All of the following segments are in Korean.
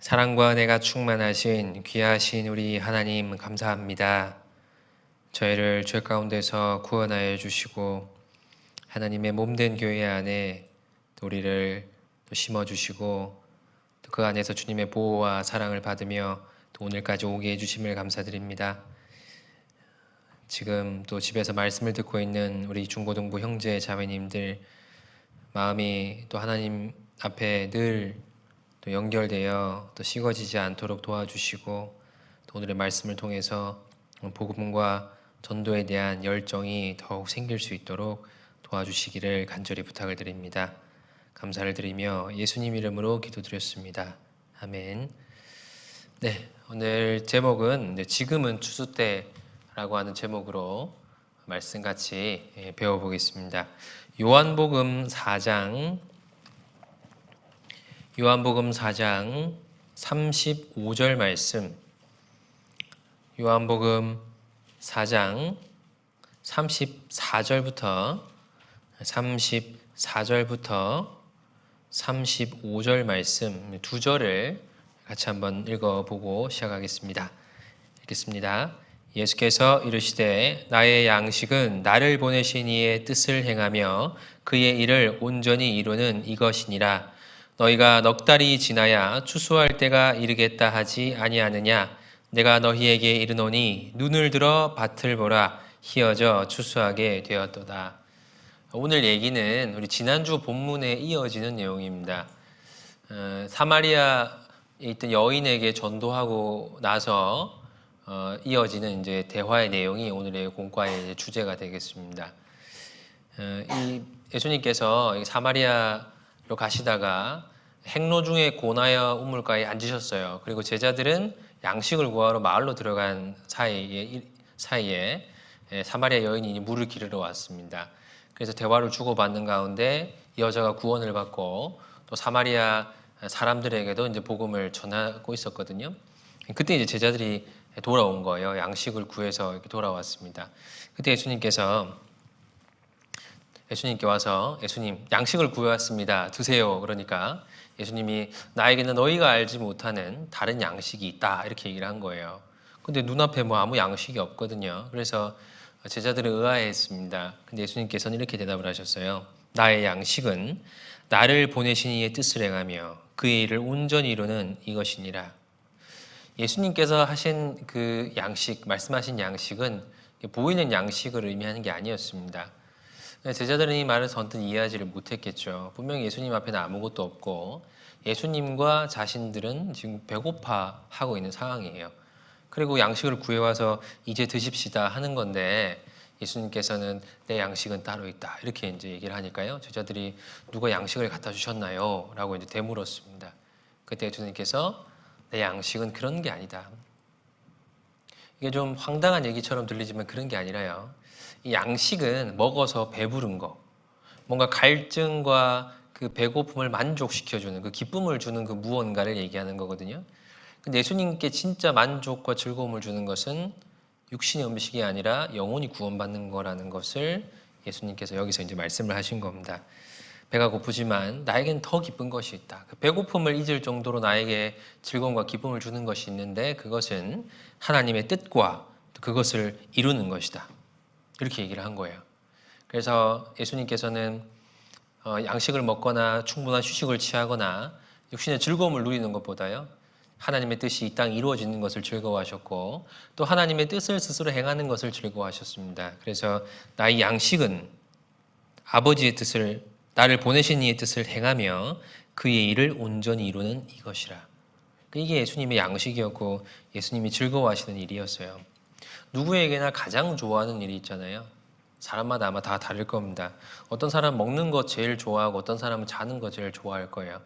사랑과 은혜가 충만하신 귀하신 우리 하나님 감사합니다. 저희를 죄 가운데서 구원하여 주시고 하나님의 몸된 교회 안에 우리를 심어주시고 또 그 안에서 주님의 보호와 사랑을 받으며 또 오늘까지 오게 해주심을 감사드립니다. 지금 또 집에서 말씀을 듣고 있는 우리 중고등부 형제 자매님들 마음이 또 하나님 앞에 늘 또 연결되어 또 식어지지 않도록 도와주시고 또 오늘의 말씀을 통해서 복음과 전도에 대한 열정이 더욱 생길 수 있도록 도와주시기를 간절히 부탁을 드립니다. 감사를 드리며 예수님 이름으로 기도드렸습니다. 아멘. 네, 오늘 제목은 지금은 추수 때라고 하는 제목으로 말씀 같이 배워보겠습니다. 요한복음 4장 35절 말씀, 요한복음 4장 34절부터 35절 말씀 두 절을 같이 한번 읽어보고 시작하겠습니다. 읽겠습니다. 예수께서 이르시되 나의 양식은 나를 보내신 이의 뜻을 행하며 그의 일을 온전히 이루는 이것이니라. 너희가 넉 달이 지나야 추수할 때가 이르겠다 하지 아니하느냐. 내가 너희에게 이르노니 눈을 들어 밭을 보라. 희어져 추수하게 되었도다. 오늘 얘기는 우리 지난주 본문에 이어지는 내용입니다. 사마리아에 있던 여인에게 전도하고 나서 이어지는 이제 대화의 내용이 오늘의 공과의 이제 주제가 되겠습니다. 이 예수님께서 사마리아로 가시다가 행로 중에 고나여 우물가에 앉으셨어요. 그리고 제자들은 양식을 구하러 마을로 들어간 사이에 사마리아 여인이 물을 기르러 왔습니다. 그래서 대화를 주고받는 가운데 이 여자가 구원을 받고 또 사마리아 사람들에게도 이제 복음을 전하고 있었거든요. 그때 이제 제자들이 돌아온 거예요. 양식을 구해서 이렇게 돌아왔습니다. 그때 예수님께 와서 예수님 양식을 구해왔습니다. 드세요. 그러니까 예수님이 나에게는 너희가 알지 못하는 다른 양식이 있다 이렇게 얘기를 한 거예요. 근데 눈앞에 뭐 아무 양식이 없거든요. 그래서 제자들은 의아해했습니다. 근데 예수님께서는 이렇게 대답을 하셨어요. 나의 양식은 나를 보내신 이의 뜻을 행하며 그의 일을 온전히 이루는 이것이니라. 예수님께서 하신 그 양식, 말씀하신 양식은 보이는 양식을 의미하는 게 아니었습니다. 제자들은 이 말을 선뜻 이해하지를 못했겠죠. 분명히 예수님 앞에는 아무것도 없고 예수님과 자신들은 지금 배고파하고 있는 상황이에요. 그리고 양식을 구해와서 이제 드십시다 하는 건데 예수님께서는 내 양식은 따로 있다 이렇게 이제 얘기를 하니까요. 제자들이 누가 양식을 갖다 주셨나요? 라고 이제 되물었습니다. 그때 예수님께서 내 양식은 그런 게 아니다. 이게 좀 황당한 얘기처럼 들리지만 그런 게 아니라요. 이 양식은 먹어서 배부른 거, 뭔가 갈증과 그 배고픔을 만족시켜주는 그 기쁨을 주는 그 무언가를 얘기하는 거거든요. 근데 예수님께 진짜 만족과 즐거움을 주는 것은 육신의 음식이 아니라 영혼이 구원받는 거라는 것을 예수님께서 여기서 이제 말씀을 하신 겁니다. 배가 고프지만 나에겐 더 기쁜 것이 있다. 그 배고픔을 잊을 정도로 나에게 즐거움과 기쁨을 주는 것이 있는데 그것은 하나님의 뜻과 그것을 이루는 것이다. 이렇게 얘기를 한 거예요. 그래서 예수님께서는 양식을 먹거나 충분한 휴식을 취하거나 육신의 즐거움을 누리는 것보다요. 하나님의 뜻이 이 땅에 이루어지는 것을 즐거워하셨고 또 하나님의 뜻을 스스로 행하는 것을 즐거워하셨습니다. 그래서 나의 양식은 아버지의 뜻을 나를 보내신 이의 뜻을 행하며 그의 일을 온전히 이루는 이것이라. 이게 예수님의 양식이었고 예수님이 즐거워하시는 일이었어요. 누구에게나 가장 좋아하는 일이 있잖아요. 사람마다 아마 다 다를 겁니다. 어떤 사람은 먹는 거 제일 좋아하고 어떤 사람은 자는 거 제일 좋아할 거예요.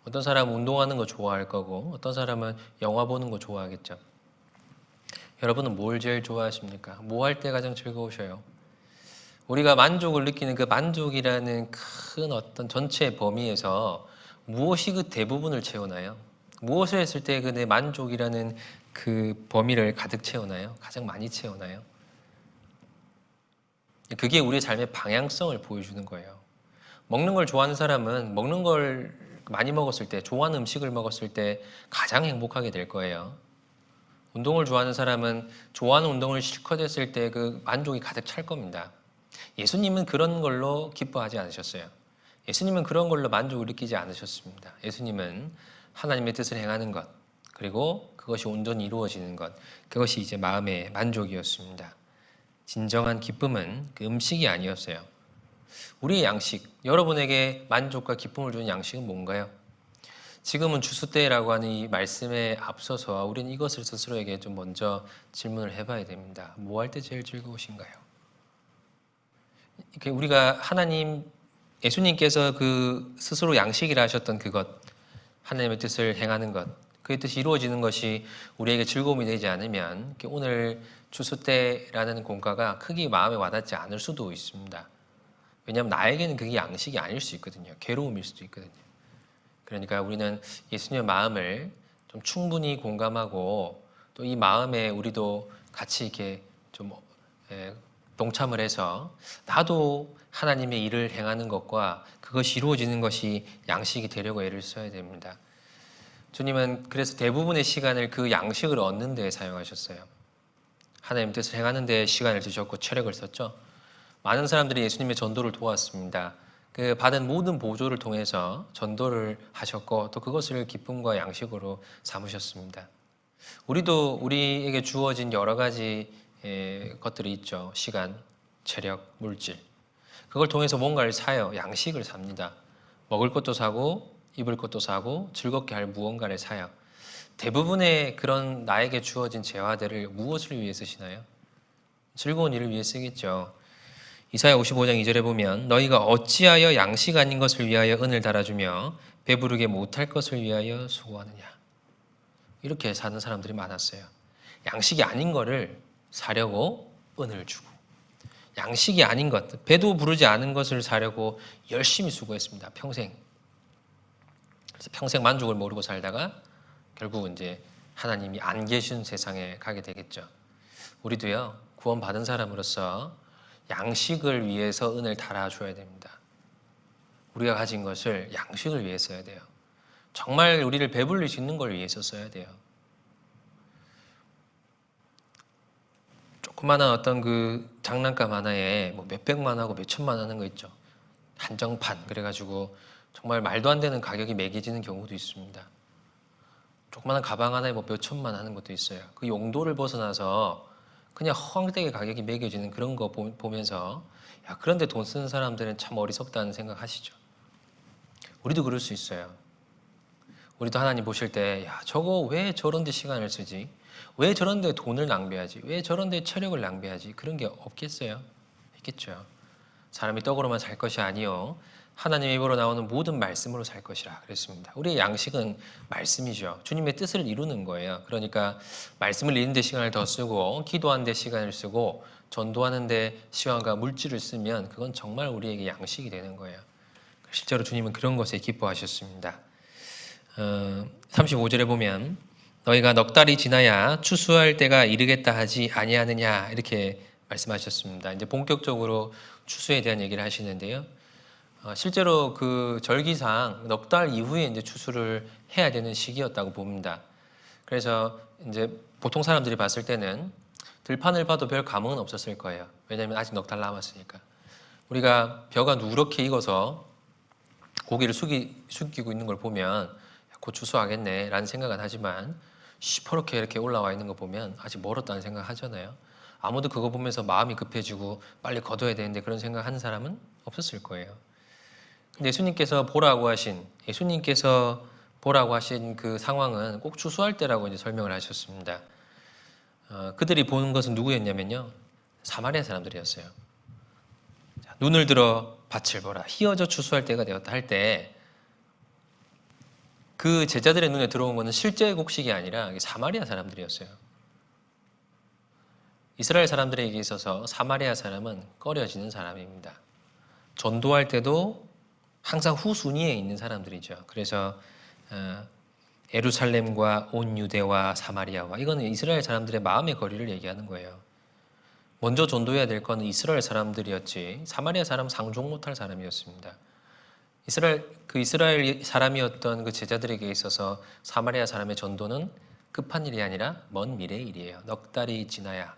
어떤 사람은 운동하는 거 좋아할 거고 어떤 사람은 영화 보는 거 좋아하겠죠. 여러분은 뭘 제일 좋아하십니까? 뭐 할 때 가장 즐거우셔요? 우리가 만족을 느끼는 그 만족이라는 큰 어떤 전체 범위에서 무엇이 그 대부분을 채우나요? 무엇을 했을 때 그 내 만족이라는 그 범위를 가득 채우나요? 가장 많이 채우나요? 그게 우리의 삶의 방향성을 보여주는 거예요. 먹는 걸 좋아하는 사람은 먹는 걸 많이 먹었을 때, 좋아하는 음식을 먹었을 때 가장 행복하게 될 거예요. 운동을 좋아하는 사람은 좋아하는 운동을 실컷 했을 때 그 만족이 가득 찰 겁니다. 예수님은 그런 걸로 기뻐하지 않으셨어요. 예수님은 그런 걸로 만족을 느끼지 않으셨습니다. 예수님은 하나님의 뜻을 행하는 것, 그리고 그것이 온전히 이루어지는 것, 그것이 이제 마음의 만족이었습니다. 진정한 기쁨은 그 음식이 아니었어요. 우리의 양식, 여러분에게 만족과 기쁨을 주는 양식은 뭔가요? 지금은 주수 때라고 하는 이 말씀에 앞서서 우리는 이것을 스스로에게 좀 먼저 질문을 해봐야 됩니다. 뭐 할 때 제일 즐거우신가요? 우리가 하나님, 예수님께서 그 스스로 양식이라 하셨던 그것, 하나님의 뜻을 행하는 것, 그의 뜻이 이루어지는 것이 우리에게 즐거움이 되지 않으면 오늘 주수 때라는 공과가 크게 마음에 와닿지 않을 수도 있습니다. 왜냐하면 나에게는 그게 양식이 아닐 수 있거든요. 괴로움일 수도 있거든요. 그러니까 우리는 예수님의 마음을 좀 충분히 공감하고 또 이 마음에 우리도 같이 이렇게 좀 동참을 해서 나도 하나님의 일을 행하는 것과 그것이 이루어지는 것이 양식이 되려고 애를 써야 됩니다. 주님은 그래서 대부분의 시간을 그 양식을 얻는 데 사용하셨어요. 하나님 뜻을 행하는 데 시간을 주셨고 체력을 썼죠. 많은 사람들이 예수님의 전도를 도왔습니다. 그 받은 모든 보조를 통해서 전도를 하셨고 또 그것을 기쁨과 양식으로 삼으셨습니다. 우리도 우리에게 주어진 여러 가지 것들이 있죠. 시간, 체력, 물질. 그걸 통해서 뭔가를 사요. 양식을 삽니다. 먹을 것도 사고 입을 것도 사고 즐겁게 할 무언가를 사요. 대부분의 그런 나에게 주어진 재화들을 무엇을 위해 쓰시나요? 즐거운 일을 위해 쓰겠죠. 이사야 55장 2절에 보면 너희가 어찌하여 양식 아닌 것을 위하여 은을 달아주며 배부르게 못할 것을 위하여 수고하느냐. 이렇게 사는 사람들이 많았어요. 양식이 아닌 거를 사려고 은을 주고 양식이 아닌 것, 배도 부르지 않은 것을 사려고 열심히 수고했습니다. 평생. 그래서 평생 만족을 모르고 살다가 결국은 이제 하나님이 안 계신 세상에 가게 되겠죠. 우리도요, 구원받은 사람으로서 양식을 위해서 은을 달아줘야 됩니다. 우리가 가진 것을 양식을 위해 써야 돼요. 정말 우리를 배불릴 수 있는 걸 위해서 써야 돼요. 조그마한 어떤 그 장난감 하나에 뭐 몇백만 하고 몇천만 하는 거 있죠. 한정판 그래가지고 정말 말도 안 되는 가격이 매겨지는 경우도 있습니다. 조그마한 가방 하나에 뭐 몇천만 하는 것도 있어요. 그 용도를 벗어나서 그냥 허황되게 가격이 매겨지는 그런 거 보면서 야, 그런데 돈 쓰는 사람들은 참 어리석다는 생각 하시죠. 우리도 그럴 수 있어요. 우리도 하나님 보실 때 야, 저거 왜 저런 데 시간을 쓰지? 왜 저런 데 돈을 낭비하지? 왜 저런 데 체력을 낭비하지? 그런 게 없겠어요? 있겠죠. 사람이 떡으로만 살 것이 아니요 하나님의 입으로 나오는 모든 말씀으로 살 것이라 그랬습니다. 우리의 양식은 말씀이죠. 주님의 뜻을 이루는 거예요. 그러니까 말씀을 읽는 데 시간을 더 쓰고 기도하는 데 시간을 쓰고 전도하는 데 시간과 물질을 쓰면 그건 정말 우리에게 양식이 되는 거예요. 실제로 주님은 그런 것에 기뻐하셨습니다. 35절에 보면 너희가 넉 달이 지나야 추수할 때가 이르겠다 하지 아니하느냐 이렇게 말씀하셨습니다. 이제 본격적으로 추수에 대한 얘기를 하시는데요. 실제로 그 절기상 넉 달 이후에 이제 추수를 해야 되는 시기였다고 봅니다. 그래서 이제 보통 사람들이 봤을 때는 들판을 봐도 별 감흥은 없었을 거예요. 왜냐하면 아직 넉 달 남았으니까. 우리가 벼가 누렇게 익어서 고기를 숙이고 있는 걸 보면 곧 추수하겠네 라는 생각은 하지만 시퍼렇게 이렇게 올라와 있는 거 보면 아직 멀었다는 생각 하잖아요. 아무도 그거 보면서 마음이 급해지고 빨리 거둬야 되는데 그런 생각 하는 사람은 없었을 거예요. 근데 예수님께서 보라고 하신 그 상황은 꼭 추수할 때라고 이제 설명을 하셨습니다. 그들이 보는 것은 누구였냐면요. 사마리아 사람들이었어요. 눈을 들어 밭을 보라. 희어져 추수할 때가 되었다 할 때 그 제자들의 눈에 들어온 것은 실제 곡식이 아니라 사마리아 사람들이었어요. 이스라엘 사람들에게 있어서 사마리아 사람은 꺼려지는 사람입니다. 전도할 때도 항상 후순위에 있는 사람들이죠. 그래서 예루살렘과 온 유대와 사마리아와 이거는 이스라엘 사람들의 마음의 거리를 얘기하는 거예요. 먼저 전도해야 될 건 이스라엘 사람들이었지 사마리아 사람 상종 못할 사람이었습니다. 이스라엘 사람이었던 그 제자들에게 있어서 사마리아 사람의 전도는 급한 일이 아니라 먼 미래의 일이에요. 넉 달이 지나야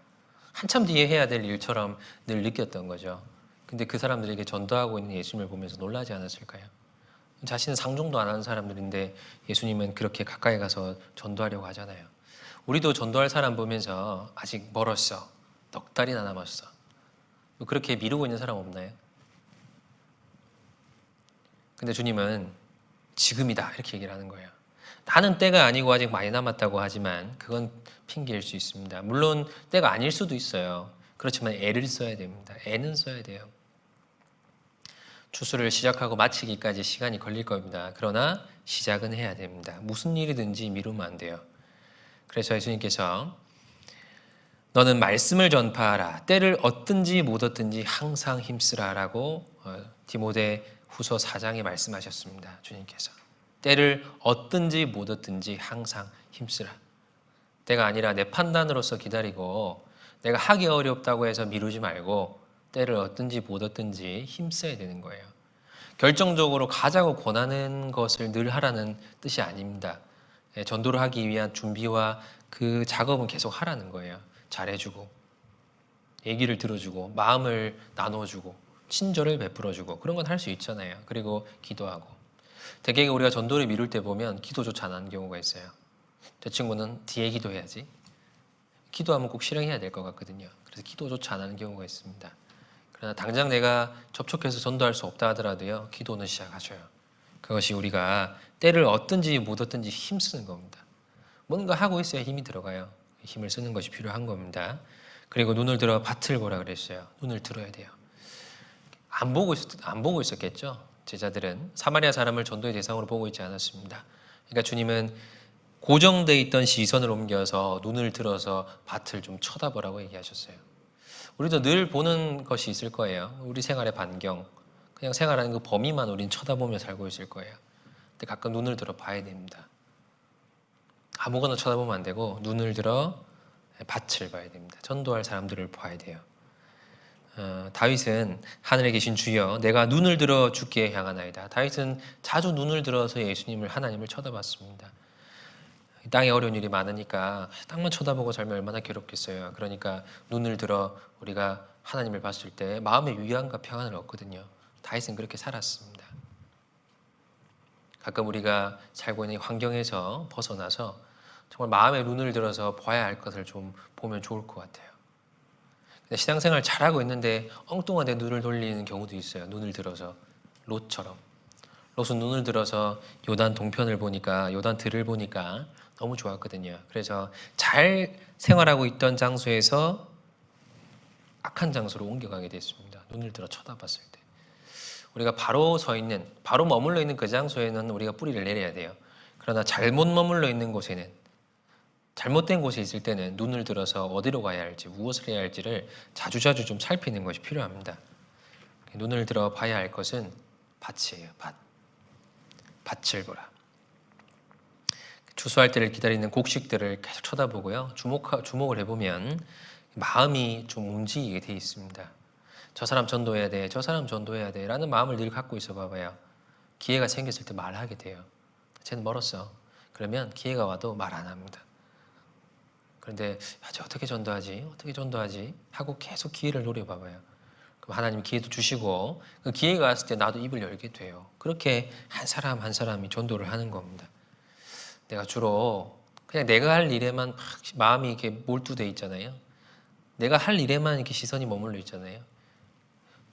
한참 뒤에 해야 될 일처럼 늘 느꼈던 거죠. 근데 그 사람들에게 전도하고 있는 예수님을 보면서 놀라지 않았을까요? 자신은 상종도 안 하는 사람들인데 예수님은 그렇게 가까이 가서 전도하려고 하잖아요. 우리도 전도할 사람 보면서 아직 멀었어. 넉 달이나 남았어. 그렇게 미루고 있는 사람 없나요? 근데 주님은 지금이다 이렇게 얘기를 하는 거예요. 나는 때가 아니고 아직 많이 남았다고 하지만 그건 핑계일 수 있습니다. 물론 때가 아닐 수도 있어요. 그렇지만 애를 써야 됩니다. 애는 써야 돼요. 추수를 시작하고 마치기까지 시간이 걸릴 겁니다. 그러나 시작은 해야 됩니다. 무슨 일이든지 미루면 안 돼요. 그래서 예수님께서 너는 말씀을 전파하라. 때를 얻든지 못 얻든지 항상 힘쓰라라고 디모데 후서 4장에 말씀하셨습니다. 주님께서. 때를 얻든지 못 얻든지 항상 힘쓰라. 때가 아니라 내 판단으로서 기다리고 내가 하기 어렵다고 해서 미루지 말고 때를 얻든지 못 얻든지 힘써야 되는 거예요. 결정적으로 가자고 권하는 것을 늘 하라는 뜻이 아닙니다. 전도를 하기 위한 준비와 그 작업은 계속 하라는 거예요. 잘해주고 얘기를 들어주고 마음을 나눠주고 친절을 베풀어주고 그런 건 할 수 있잖아요. 그리고 기도하고 대개 우리가 전도를 미룰 때 보면 기도조차 안 하는 경우가 있어요. 저 친구는 뒤에 기도해야지. 기도하면 꼭 실행해야 될 것 같거든요. 그래서 기도조차 안 하는 경우가 있습니다. 그러나 당장 내가 접촉해서 전도할 수 없다 하더라도요. 기도는 시작하셔요. 그것이 우리가 때를 얻든지 못 얻든지 힘쓰는 겁니다. 뭔가 하고 있어야 힘이 들어가요. 힘을 쓰는 것이 필요한 겁니다. 그리고 눈을 들어 밭을 보라 그랬어요. 눈을 들어야 돼요. 안 보고 있었겠죠. 제자들은 사마리아 사람을 전도의 대상으로 보고 있지 않았습니다. 그러니까 주님은 고정되어 있던 시선을 옮겨서 눈을 들어서 밭을 좀 쳐다보라고 얘기하셨어요. 우리도 늘 보는 것이 있을 거예요. 우리 생활의 반경, 그냥 생활하는 그 범위만 우린 쳐다보며 살고 있을 거예요. 근데 가끔 눈을 들어 봐야 됩니다. 아무거나 쳐다보면 안 되고 눈을 들어 밭을 봐야 됩니다. 전도할 사람들을 봐야 돼요. 다윗은 하늘에 계신 주여 내가 눈을 들어 주께 향하나이다. 다윗은 자주 눈을 들어서 예수님을 하나님을 쳐다봤습니다. 땅에 어려운 일이 많으니까 땅만 쳐다보고 살면 얼마나 괴롭겠어요. 그러니까 눈을 들어 우리가 하나님을 봤을 때 마음의 위안과 평안을 얻거든요. 다윗은 그렇게 살았습니다. 가끔 우리가 살고 있는 환경에서 벗어나서 정말 마음의 눈을 들어서 봐야 할 것을 좀 보면 좋을 것 같아요. 근데 신앙생활 잘하고 있는데 엉뚱한 데 눈을 돌리는 경우도 있어요. 눈을 들어서 롯처럼. 롯은 눈을 들어서 요단 동편을 보니까 요단 들을 보니까 너무 좋았거든요. 그래서 잘 생활하고 있던 장소에서 악한 장소로 옮겨가게 됐습니다. 눈을 들어 쳐다봤을 때. 우리가 바로 머물러 있는 그 장소에는 우리가 뿌리를 내려야 돼요. 그러나 잘못 머물러 있는 곳에는, 잘못된 곳에 있을 때는 눈을 들어서 어디로 가야 할지, 무엇을 해야 할지를 자주자주 좀 살피는 것이 필요합니다. 눈을 들어 봐야 할 것은 밭이에요. 밭을 보라. 추수할 때를 기다리는 곡식들을 계속 쳐다보고요. 주목을 해보면 마음이 좀 움직이게 돼 있습니다. 저 사람 전도해야 돼, 저 사람 전도해야 돼 라는 마음을 늘 갖고 있어 봐봐요. 기회가 생겼을 때 말하게 돼요. 쟤는 멀었어. 그러면 기회가 와도 말 안 합니다. 그런데 저 어떻게 전도하지 하고 계속 기회를 노려봐봐요. 그럼 하나님이 기회도 주시고 그 기회가 왔을 때 나도 입을 열게 돼요. 그렇게 한 사람 한 사람이 전도를 하는 겁니다. 내가 주로 그냥 내가 할 일에만 막 마음이 이렇게 몰두돼 있잖아요. 내가 할 일에만 이렇게 시선이 머물러 있잖아요.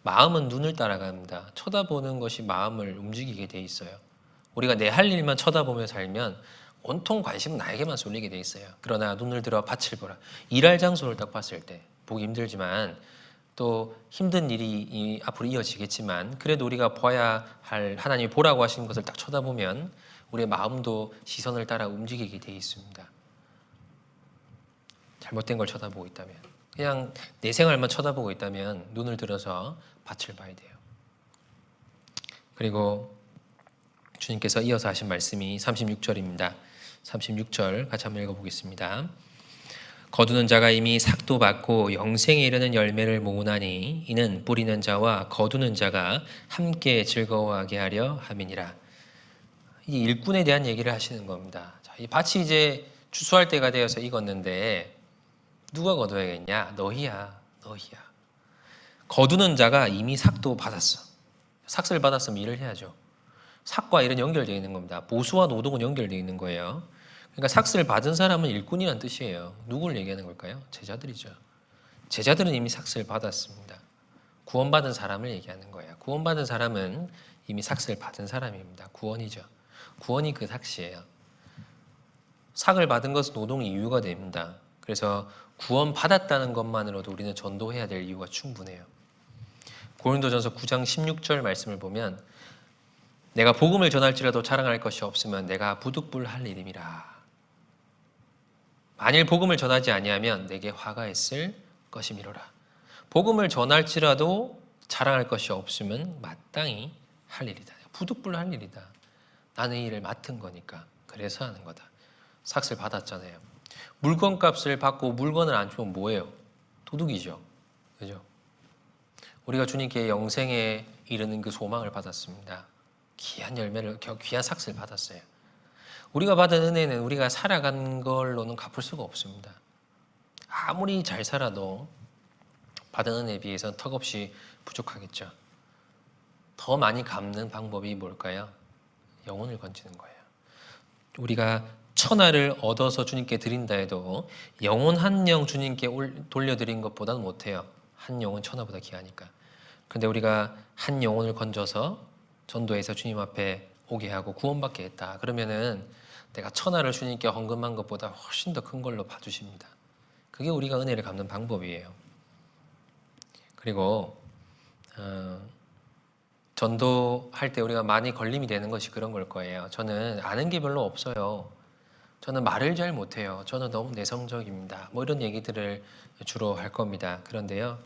마음은 눈을 따라갑니다. 쳐다보는 것이 마음을 움직이게 돼 있어요. 우리가 내 할 일만 쳐다보며 살면 온통 관심은 나에게만 쏠리게 돼 있어요. 그러나 눈을 들어 밭을 보라. 일할 장소를 딱 봤을 때 보기 힘들지만 또 힘든 일이 앞으로 이어지겠지만 그래도 우리가 봐야 할 하나님이 보라고 하시는 것을 딱 쳐다보면 우리의 마음도 시선을 따라 움직이게 돼 있습니다. 잘못된 걸 쳐다보고 있다면, 그냥 내 생활만 쳐다보고 있다면 눈을 들어서 밭을 봐야 돼요. 그리고 주님께서 이어서 하신 말씀이 36절입니다. 36절 같이 한번 읽어보겠습니다. 거두는 자가 이미 삭도 받고 영생에 이르는 열매를 모으나니 이는 뿌리는 자와 거두는 자가 함께 즐거워하게 하려 함이니라. 이 일꾼에 대한 얘기를 하시는 겁니다. 자, 이 밭이 이제 추수할 때가 되어서 익었는데 누가 거둬야겠냐? 너희야. 거두는 자가 이미 삭도 받았어. 삭을 받았으면 일을 해야죠. 삭과 일은 연결되어 있는 겁니다. 보수와 노동은 연결되어 있는 거예요. 그러니까 삭을 받은 사람은 일꾼이란 뜻이에요. 누구를 얘기하는 걸까요? 제자들이죠. 제자들은 이미 삭을 받았습니다. 구원받은 사람을 얘기하는 거예요. 구원받은 사람은 이미 삭을 받은 사람입니다. 구원이죠. 구원이 그 삭이에요. 삭을 받은 것은 노동의 이유가 됩니다. 그래서 구원받았다는 것만으로도 우리는 전도해야 될 이유가 충분해요. 고린도전서 9장 16절 말씀을 보면 내가 복음을 전할지라도 자랑할 것이 없으면 내가 부득불할 일임이라. 만일 복음을 전하지 아니하면 내게 화가 있을 것이미로라. 복음을 전할지라도 자랑할 것이 없으면 마땅히 할 일이다. 부득불할 일이다. 나는 이 일을 맡은 거니까 그래서 하는 거다. 삭을 받았잖아요. 물건값을 받고 물건을 안 주면 뭐예요? 도둑이죠. 그죠? 우리가 주님께 영생에 이르는 그 소망을 받았습니다. 귀한 열매를, 귀한 삭을 받았어요. 우리가 받은 은혜는 우리가 살아간 걸로는 갚을 수가 없습니다. 아무리 잘 살아도 받은 은혜에 비해서는 턱없이 부족하겠죠. 더 많이 갚는 방법이 뭘까요? 영혼을 건지는 거예요. 우리가 천하를 얻어서 주님께 드린다 해도 영혼 한 영 주님께 돌려드린 것보다는 못해요. 한 영혼 천하보다 귀하니까. 그런데 우리가 한 영혼을 건져서 전도해서 주님 앞에 오게 하고 구원받게 했다. 그러면은 내가 천하를 주님께 헌금한 것보다 훨씬 더 큰 걸로 봐주십니다. 그게 우리가 은혜를 갚는 방법이에요. 그리고 전도할 때 우리가 많이 걸림이 되는 것이 그런 걸 거예요. 저는 아는 게 별로 없어요. 저는 말을 잘 못해요. 저는 너무 내성적입니다. 뭐 이런 얘기들을 주로 할 겁니다. 그런데요,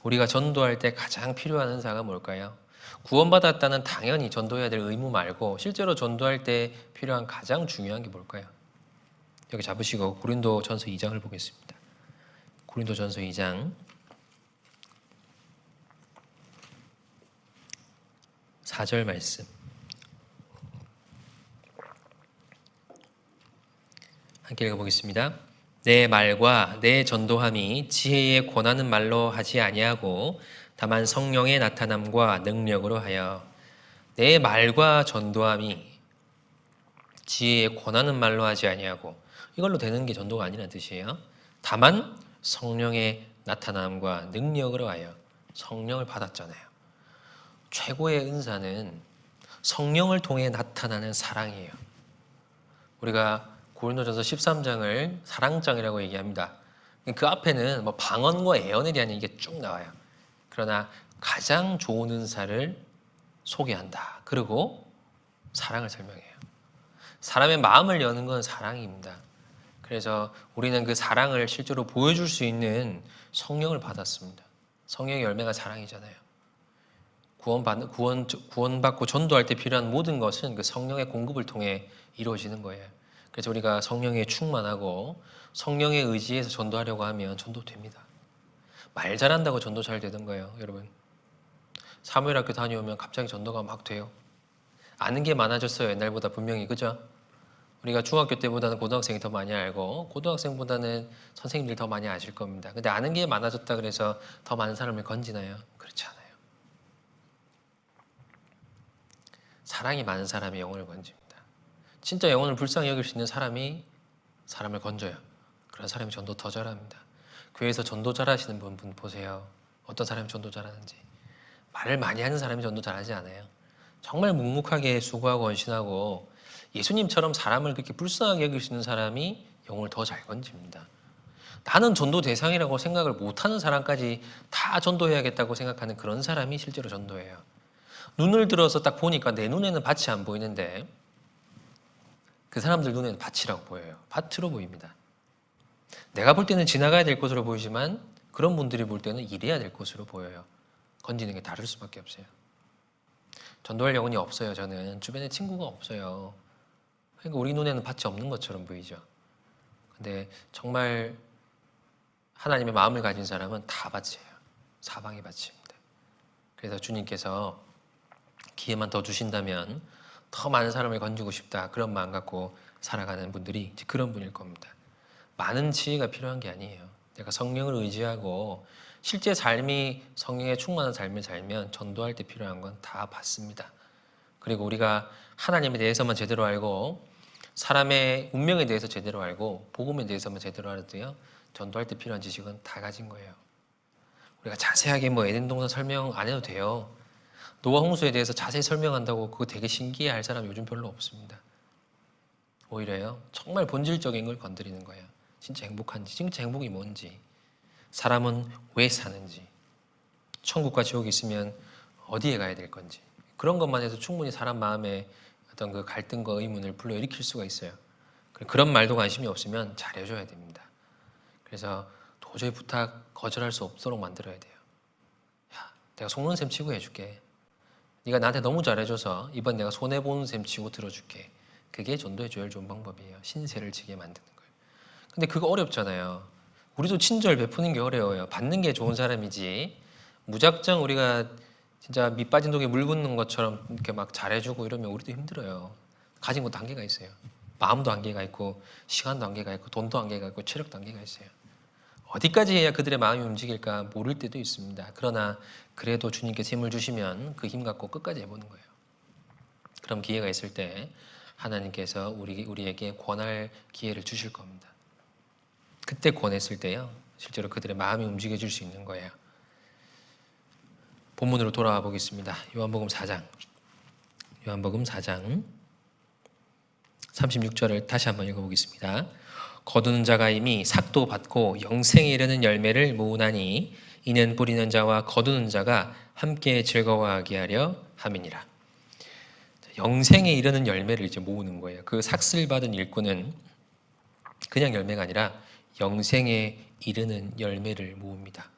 우리가 전도할 때 가장 필요한 은사가 뭘까요? 구원받았다는 당연히 전도해야 될 의무 말고 실제로 전도할 때 필요한 가장 중요한 게 뭘까요? 여기 잡으시고 고린도전서 2장을 보겠습니다. 고린도전서 2장 4절 말씀. 함께 읽어보겠습니다. 내 말과 내 전도함이 지혜에 권하는 말로 하지 아니하고 다만 성령의 나타남과 능력으로 하여. 내 말과 전도함이 지혜에 권하는 말로 하지 아니하고, 이걸로 되는 게 전도가 아니라는 뜻이에요. 다만 성령의 나타남과 능력으로 하여. 성령을 받았잖아요. 최고의 은사는 성령을 통해 나타나는 사랑이에요. 우리가 고린도전서 13장을 사랑장이라고 얘기합니다. 그 앞에는 뭐 방언과 예언에 대한 얘기가 쭉 나와요. 그러나 가장 좋은 은사를 소개한다. 그리고 사랑을 설명해요. 사람의 마음을 여는 건 사랑입니다. 그래서 우리는 그 사랑을 실제로 보여줄 수 있는 성령을 받았습니다. 성령의 열매가 사랑이잖아요. 구원받고 전도할 때 필요한 모든 것은 그 성령의 공급을 통해 이루어지는 거예요. 그래서 우리가 성령에 충만하고 성령에 의지해서 전도하려고 하면 전도됩니다. 말 잘한다고 전도 잘 되는 거예요, 여러분. 사무엘학교 다녀오면 갑자기 전도가 막 돼요. 아는 게 많아졌어요, 옛날보다 분명히. 그죠? 우리가 중학교 때보다는 고등학생이 더 많이 알고 고등학생보다는 선생님들이 더 많이 아실 겁니다. 근데 아는 게 많아졌다 그래서 더 많은 사람을 건지나요? 그렇지 않아요. 사랑이 많은 사람이 영혼을 건집니다. 진짜 영혼을 불쌍히 여길 수 있는 사람이 사람을 건져요. 그런 사람이 전도 더 잘합니다. 교회에서 전도 잘하시는 분 보세요. 어떤 사람이 전도 잘하는지. 말을 많이 하는 사람이 전도 잘하지 않아요. 정말 묵묵하게 수고하고 헌신하고 예수님처럼 사람을 그렇게 불쌍하게 여길 수 있는 사람이 영혼을 더 잘 건집니다. 나는 전도 대상이라고 생각을 못하는 사람까지 다 전도해야겠다고 생각하는 그런 사람이 실제로 전도예요. 눈을 들어서 딱 보니까 내 눈에는 밭이 안 보이는데 그 사람들 눈에는 밭이라고 보여요. 밭으로 보입니다. 내가 볼 때는 지나가야 될 곳으로 보이지만 그런 분들이 볼 때는 일해야 될 곳으로 보여요. 건지는 게 다를 수밖에 없어요. 전도할 영혼이 없어요. 저는 주변에 친구가 없어요. 그러니까 우리 눈에는 밭이 없는 것처럼 보이죠. 근데 정말 하나님의 마음을 가진 사람은 다 바쳐요. 사방이 바칩니다. 그래서 주님께서 기회만 더 주신다면 더 많은 사람을 건지고 싶다, 그런 마음 갖고 살아가는 분들이 이제 그런 분일 겁니다. 많은 지혜가 필요한 게 아니에요. 내가 성령을 의지하고 실제 삶이 성령에 충만한 삶을 살면 전도할 때 필요한 건 다 받습니다. 그리고 우리가 하나님에 대해서만 제대로 알고 사람의 운명에 대해서 제대로 알고 복음에 대해서만 제대로 알아도요, 전도할 때 필요한 지식은 다 가진 거예요. 우리가 자세하게 뭐 에덴 동산 설명 안 해도 돼요. 노아 홍수에 대해서 자세히 설명한다고 그거 되게 신기해할 사람 요즘 별로 없습니다. 오히려요, 정말 본질적인 걸 건드리는 거예요. 진짜 행복한지, 진짜 행복이 뭔지, 사람은 왜 사는지, 천국과 지옥이 있으면 어디에 가야 될 건지, 그런 것만 해도 충분히 사람 마음에 어떤 그 갈등과 의문을 불러일으킬 수가 있어요. 그런 말도 관심이 없으면 잘해줘야 됩니다. 그래서 도저히 부탁 거절할 수 없도록 만들어야 돼요. 야, 내가 속는 셈 치고 해줄게. 네가 나한테 너무 잘해줘서 이번 내가 손해보는 셈 치고 들어줄게. 그게 전도의 제일 좋은 방법이에요. 신세를 지게 만드는 거예요. 근데 그거 어렵잖아요. 우리도 친절 베푸는 게 어려워요. 받는 게 좋은 사람이지, 무작정 우리가 진짜 밑 빠진 독에 물 붓는 것처럼 이렇게 막 잘해주고 이러면 우리도 힘들어요. 가진 것도 한계가 있어요. 마음도 한계가 있고, 시간도 한계가 있고, 돈도 한계가 있고, 체력도 한계가 있어요. 어디까지 해야 그들의 마음이 움직일까 모를 때도 있습니다. 그러나 그래도 주님께서 힘을 주시면 그 힘 갖고 끝까지 해보는 거예요. 그럼 기회가 있을 때 하나님께서 우리에게 권할 기회를 주실 겁니다. 그때 권했을 때요, 실제로 그들의 마음이 움직여질 수 있는 거예요. 본문으로 돌아와 보겠습니다. 요한복음 4장 36절을 다시 한번 읽어보겠습니다. 거두는 자가 이미 삭도 받고 영생에 이르는 열매를 모으나니 이는 뿌리는 자와 거두는 자가 함께 즐거워하게 하려 함이니라. 영생에 이르는 열매를 이제 모으는 거예요. 그 삭슬 받은 일꾼은 그냥 열매가 아니라 영생에 이르는 열매를 모읍니다.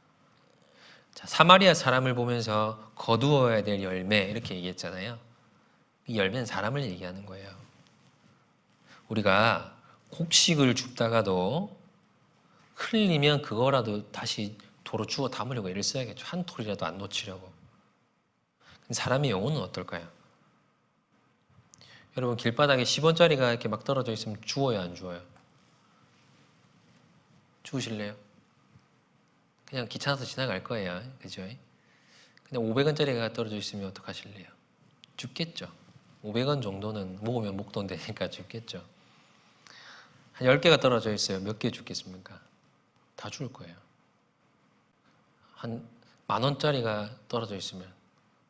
자, 사마리아 사람을 보면서 거두어야 될 열매 이렇게 얘기했잖아요. 이 열매는 사람을 얘기하는 거예요. 우리가 곡식을 줍다가도 흘리면 그거라도 다시 도로 주워 담으려고 애를 써야겠죠. 한 톨이라도 안 놓치려고. 사람의 영혼은 어떨까요? 여러분, 길바닥에 10원짜리가 이렇게 막 떨어져 있으면 주워요, 안 주워요? 주우실래요? 그냥 귀찮아서 지나갈 거예요. 그죠? 근데 500원짜리가 떨어져 있으면 어떡하실래요? 줍겠죠. 500원 정도는 모으면 목돈 되니까 줍겠죠. 한 10개가 떨어져 있어요. 몇 개 줍겠습니까? 다 줄 거예요. 한 10,000원짜리가 떨어져 있으면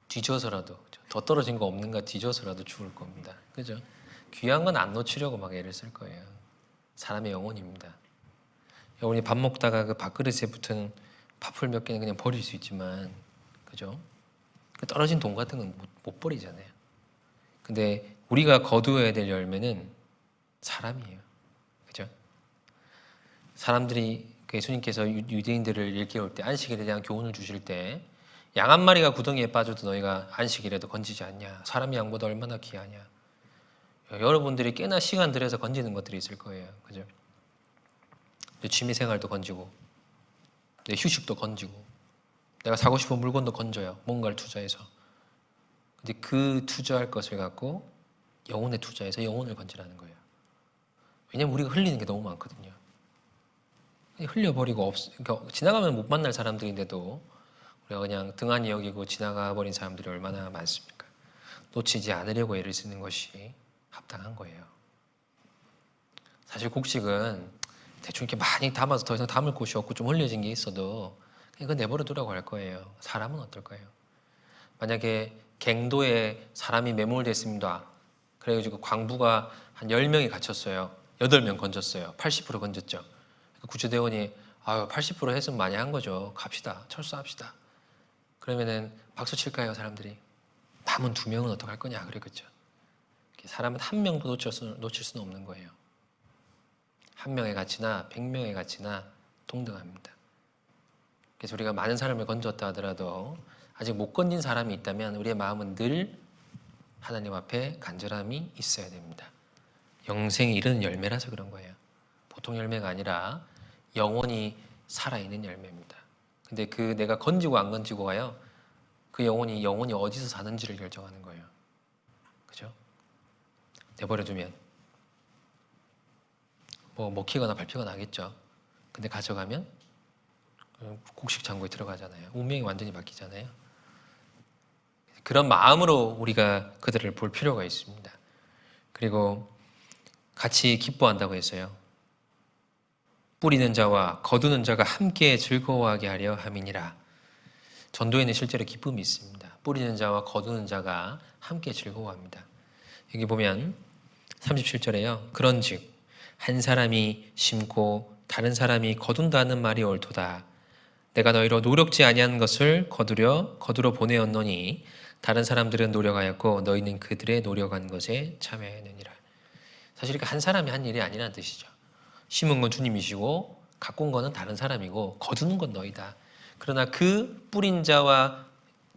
뒤져서라도, 더 떨어진 거 없는가 뒤져서라도 죽을 겁니다. 그죠? 귀한 건 안 놓치려고 막 애를 쓸 거예요. 사람의 영혼입니다. 영혼이 밥 먹다가 그 밥그릇에 붙은 밥풀 몇 개는 그냥 버릴 수 있지만, 그죠? 그 떨어진 돈 같은 건 못 버리잖아요. 근데 우리가 거두어야 될 열매는 사람이에요. 그죠? 사람들이, 예수님께서 유대인들을 일깨울 때, 안식일에 대한 교훈을 주실 때, 양 한 마리가 구덩이에 빠져도 너희가 안식일에도 건지지 않냐? 사람이 양보다 얼마나 귀하냐? 여러분들이 꽤나 시간 들여서 건지는 것들이 있을 거예요. 그죠? 취미생활도 건지고, 내 휴식도 건지고, 내가 사고 싶은 물건도 건져요. 뭔가를 투자해서. 근데 그 투자할 것을 갖고 영혼에 투자해서 영혼을 건지라는 거예요. 왜냐면 우리가 흘리는 게 너무 많거든요. 흘려버리고 그러니까 지나가면 못 만날 사람들인데도 우리가 그냥 등한히 여기고 지나가 버린 사람들이 얼마나 많습니까? 놓치지 않으려고 애를 쓰는 것이 합당한 거예요. 사실 곡식은 대충 이렇게 많이 담아서 더 이상 담을 곳이 없고 좀 흘려진 게 있어도 그냥 내버려 두라고 할 거예요. 사람은 어떨까요? 만약에 갱도에 사람이 매몰됐습니다. 그래가지고 광부가 한 10명이 갇혔어요. 8명 건졌어요. 80% 건졌죠. 구조대원이 80% 했으면 많이 한 거죠. 갑시다. 철수합시다. 그러면은 박수 칠까요, 사람들이? 남은 2명은 어떡할 거냐 그랬겠죠. 사람은 한 명도 놓칠 수는 없는 거예요. 한 명의 가치나 100명의 가치나 동등합니다. 그래서 우리가 많은 사람을 건졌다 하더라도 아직 못 건진 사람이 있다면 우리의 마음은 늘 하나님 앞에 간절함이 있어야 됩니다. 영생이 이르는 열매라서 그런 거예요. 보통 열매가 아니라 영혼이 살아있는 열매입니다. 근데 그 내가 건지고 안 건지고가요, 그 영혼이 어디서 사는지를 결정하는 거예요. 그죠? 내버려두면 뭐 먹히거나 밟히거나 하겠죠. 근데 가져가면 곡식 창고에 들어가잖아요. 운명이 완전히 바뀌잖아요. 그런 마음으로 우리가 그들을 볼 필요가 있습니다. 그리고 같이 기뻐한다고 했어요. 뿌리는 자와 거두는 자가 함께 즐거워하게 하려 함이니라. 전도에는 실제로 기쁨이 있습니다. 뿌리는 자와 거두는 자가 함께 즐거워합니다. 여기 보면 37절에요. 그런즉 한 사람이 심고 다른 사람이 거둔다는 말이 옳도다. 내가 너희로 노력지 아니한 것을 거두러 보내었노니 다른 사람들은 노력하였고 너희는 그들의 노력한 것에 참여하느니라. 사실 한 사람이 한 일이 아니라는 뜻이죠. 심은 건 주님이시고 가꾼 거는 다른 사람이고 거두는 건 너희다. 그러나 그 뿌린 자와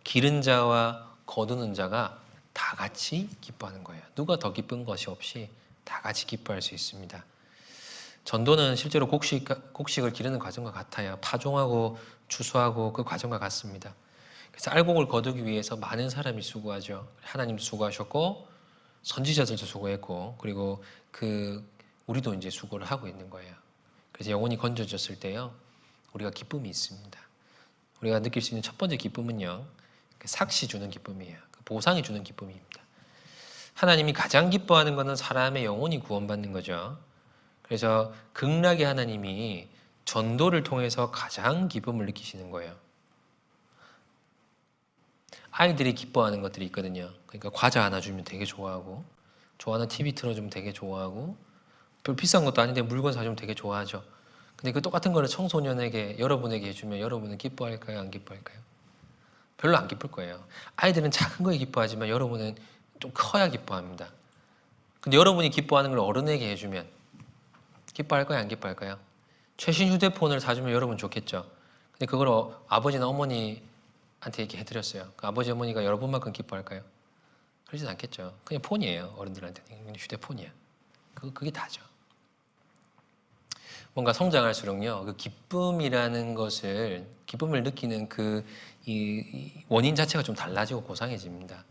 기른 자와 거두는 자가 다 같이 기뻐하는 거예요. 누가 더 기쁜 것이 없이 다 같이 기뻐할 수 있습니다. 전도는 실제로 곡식을 기르는 과정과 같아요. 파종하고 추수하고 그 과정과 같습니다. 그래서 알곡을 거두기 위해서 많은 사람이 수고하죠. 하나님도 수고하셨고 선지자들도 수고했고 그리고 우리도 이제 수고를 하고 있는 거예요. 그래서 영혼이 건져졌을 때요, 우리가 기쁨이 있습니다. 우리가 느낄 수 있는 첫 번째 기쁨은요, 삭시 주는 기쁨이에요. 보상이 주는 기쁨입니다. 하나님이 가장 기뻐하는 것은 사람의 영혼이 구원받는 거죠. 그래서 극락의 하나님이 전도를 통해서 가장 기쁨을 느끼시는 거예요. 아이들이 기뻐하는 것들이 있거든요. 그러니까 과자 하나 주면 되게 좋아하고, 좋아하는 TV 틀어주면 되게 좋아하고, 별 비싼 것도 아닌데 물건 사주면 되게 좋아하죠. 근데 그 똑같은 거를 청소년에게, 여러분에게 해주면 여러분은 기뻐할까요? 안 기뻐할까요? 별로 안 기쁠 거예요. 아이들은 작은 거에 기뻐하지만 여러분은 좀 커야 기뻐합니다. 근데 여러분이 기뻐하는 걸 어른에게 해주면 기뻐할까요? 안 기뻐할까요? 최신 휴대폰을 사주면 여러분 좋겠죠. 근데 그걸 아버지나 어머니한테 이렇게 해드렸어요. 그 아버지 어머니가 여러분만큼 기뻐할까요? 그러진 않겠죠. 그냥 폰이에요. 어른들한테는 휴대폰이야. 그게 다죠. 뭔가 성장할수록요, 그 기쁨이라는 것을, 기쁨을 느끼는 이 원인 자체가 좀 달라지고 고상해집니다.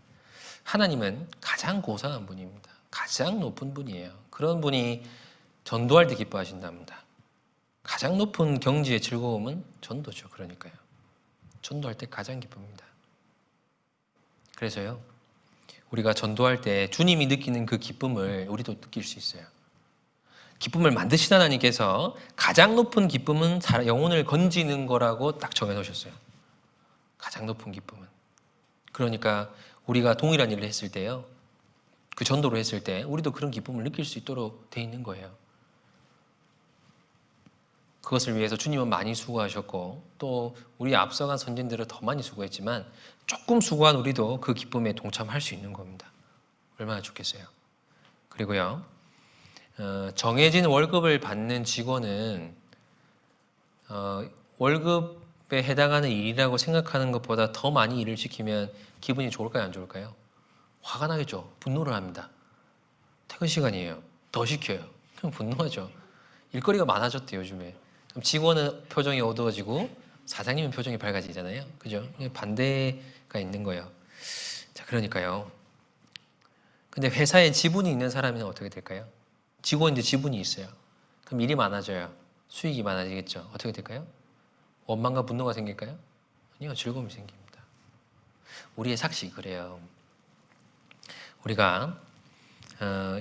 하나님은 가장 고상한 분입니다. 가장 높은 분이에요. 그런 분이 전도할 때 기뻐하신답니다. 가장 높은 경지의 즐거움은 전도죠. 그러니까요. 전도할 때 가장 기쁩니다. 그래서요, 우리가 전도할 때 주님이 느끼는 그 기쁨을 우리도 느낄 수 있어요. 기쁨을 만드신 하나님께서 가장 높은 기쁨은 영혼을 건지는 거라고 딱 정해놓으셨어요. 가장 높은 기쁨은. 그러니까 우리가 동일한 일을 했을 때요, 그 전도를 했을 때 우리도 그런 기쁨을 느낄 수 있도록 돼 있는 거예요. 그것을 위해서 주님은 많이 수고하셨고 또 우리 앞서간 선진들은 더 많이 수고했지만 조금 수고한 우리도 그 기쁨에 동참할 수 있는 겁니다. 얼마나 좋겠어요. 그리고요, 정해진 월급을 받는 직원은 월급에 해당하는 일이라고 생각하는 것보다 더 많이 일을 시키면 기분이 좋을까요? 안 좋을까요? 화가 나겠죠. 분노를 합니다. 퇴근 시간이에요. 더 시켜요. 그럼 분노하죠. 일거리가 많아졌대요, 요즘에. 그럼 직원은 표정이 어두워지고 사장님은 표정이 밝아지잖아요. 그죠? 반대가 있는 거예요. 자, 그러니까요. 근데 회사에 지분이 있는 사람은 어떻게 될까요? 직원인데 지분이 있어요. 그럼 일이 많아져요. 수익이 많아지겠죠. 어떻게 될까요? 원망과 분노가 생길까요? 아니요, 즐거움이 생깁니다. 우리의 삭시 그래요. 우리가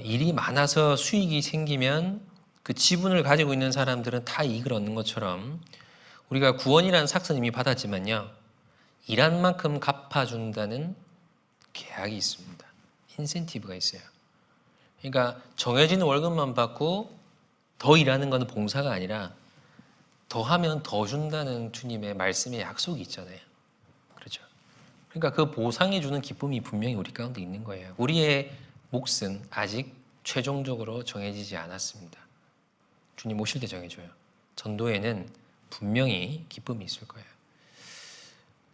일이 많아서 수익이 생기면 그 지분을 가지고 있는 사람들은 다 이익을 얻는 것처럼 우리가 구원이라는 삭스는 이미 받았지만요, 일한 만큼 갚아준다는 계약이 있습니다. 인센티브가 있어요. 그러니까 정해진 월급만 받고 더 일하는 것은 봉사가 아니라 더 하면 더 준다는 주님의 말씀의 약속이 있잖아요. 그렇죠? 그러니까 그 보상해 주는 기쁨이 분명히 우리 가운데 있는 거예요. 우리의 몫은 아직 최종적으로 정해지지 않았습니다. 주님 오실 때 정해줘요. 전도에는 분명히 기쁨이 있을 거예요.